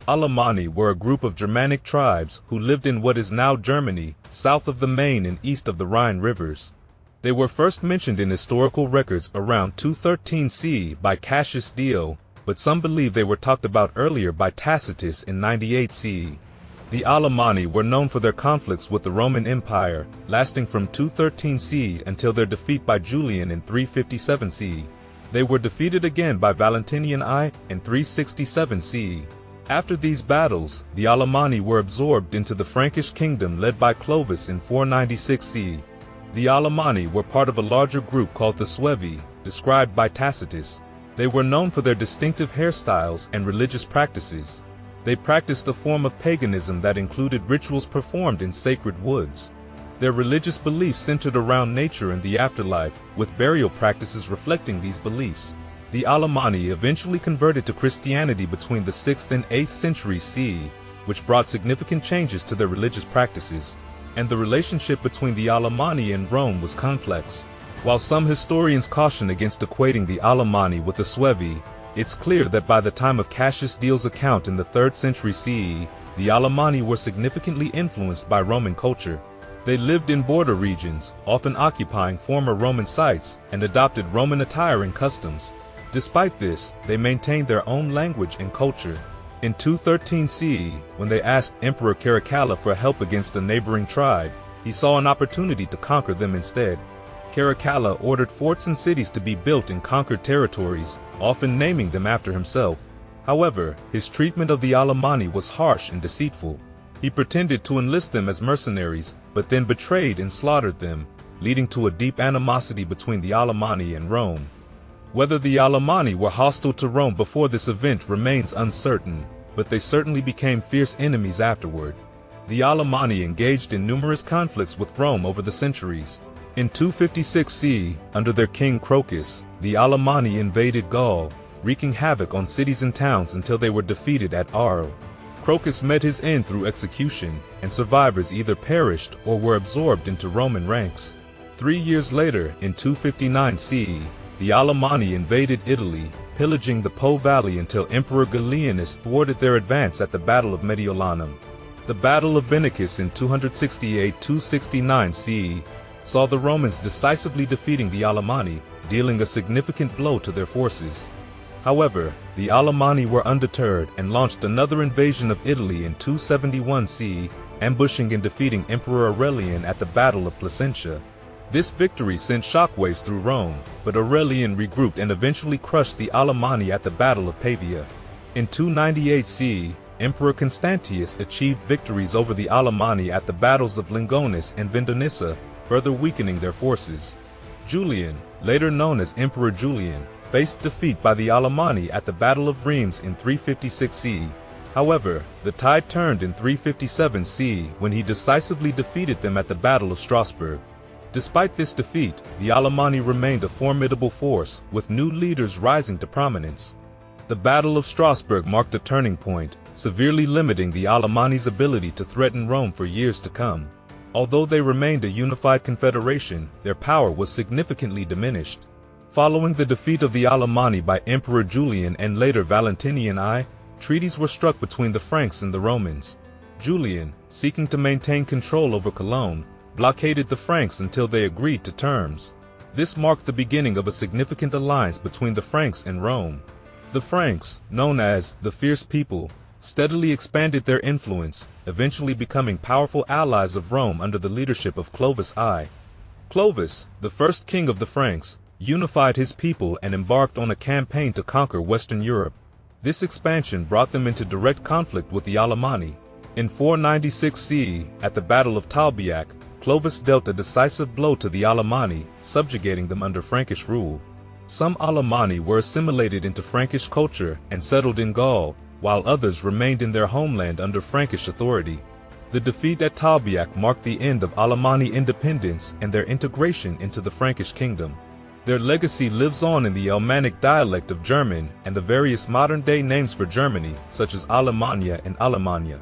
Alemanni were a group of Germanic tribes who lived in what is now Germany, south of the Main and east of the Rhine rivers. They were first mentioned in historical records around 213 CE by Cassius Dio, but some believe they were talked about earlier by Tacitus in 98 CE. The Alemanni were known for their conflicts with the Roman Empire, lasting from 213 CE until their defeat by Julian in 357 CE. They were defeated again by Valentinian I in 367 CE. After these battles, the Alemanni were absorbed into the Frankish kingdom led by Clovis in 496 CE. The Alemanni were part of a larger group called the Suevi, described by Tacitus. They were known for their distinctive hairstyles and religious practices. They practiced a form of paganism that included rituals performed in sacred woods. Their religious beliefs centered around nature and the afterlife, with burial practices reflecting these beliefs. The Alemanni eventually converted to Christianity between the 6th and 8th centuries CE, which brought significant changes to their religious practices. And the relationship between the Alemanni and Rome was complex. While some historians caution against equating the Alemanni with the Suevi, it's clear that by the time of Cassius Dio's account in the 3rd century CE, the Alemanni were significantly influenced by Roman culture. They lived in border regions, often occupying former Roman sites, and adopted Roman attire and customs. Despite this, they maintained their own language and culture. In 213 CE, when they asked Emperor Caracalla for help against a neighboring tribe, he saw an opportunity to conquer them instead. Caracalla ordered forts and cities to be built in conquered territories, often naming them after himself. However, his treatment of the Alemanni was harsh and deceitful. He pretended to enlist them as mercenaries, but then betrayed and slaughtered them, leading to a deep animosity between the Alemanni and Rome. Whether the Alemanni were hostile to Rome before this event remains uncertain, but they certainly became fierce enemies afterward. The Alemanni engaged in numerous conflicts with Rome over the centuries. In 256 CE, under their king Crocus, the Alemanni invaded Gaul, wreaking havoc on cities and towns until they were defeated at Arles. Crocus met his end through execution, and survivors either perished or were absorbed into Roman ranks. 3 years later, in 259 CE, the Alemanni invaded Italy, pillaging the Po Valley until Emperor Gallienus thwarted their advance at the Battle of Mediolanum. The Battle of Benicus in 268–269 CE saw the Romans decisively defeating the Alemanni, dealing a significant blow to their forces. However, the Alemanni were undeterred and launched another invasion of Italy in 271 CE, ambushing and defeating Emperor Aurelian at the Battle of Placentia. This victory sent shockwaves through Rome, but Aurelian regrouped and eventually crushed the Alemanni at the Battle of Pavia. In 298 CE, Emperor Constantius achieved victories over the Alemanni at the battles of Lingonis and Vindonissa, further weakening their forces. Julian, later known as Emperor Julian, faced defeat by the Alemanni at the Battle of Reims in 356 CE. However, the tide turned in 357 CE when he decisively defeated them at the Battle of Strasbourg. Despite this defeat, the Alemanni remained a formidable force, with new leaders rising to prominence. The Battle of Strasbourg marked a turning point, severely limiting the Alemanni's ability to threaten Rome for years to come. Although they remained a unified confederation, their power was significantly diminished. Following the defeat of the Alemanni by Emperor Julian and later Valentinian I, treaties were struck between the Franks and the Romans. Julian, seeking to maintain control over Cologne, blockaded the Franks until they agreed to terms. This marked the beginning of a significant alliance between the Franks and Rome. The Franks, known as the Fierce People, steadily expanded their influence, eventually becoming powerful allies of Rome under the leadership of Clovis I. Clovis, the first king of the Franks, unified his people and embarked on a campaign to conquer Western Europe. This expansion brought them into direct conflict with the Alemanni. In 496 CE, at the Battle of Tolbiac, Clovis dealt a decisive blow to the Alemanni, subjugating them under Frankish rule. Some Alemanni were assimilated into Frankish culture and settled in Gaul, while others remained in their homeland under Frankish authority. The defeat at Tolbiac marked the end of Alemanni independence and their integration into the Frankish kingdom. Their legacy lives on in the Alemannic dialect of German and the various modern-day names for Germany, such as Alemannia and Alemannia.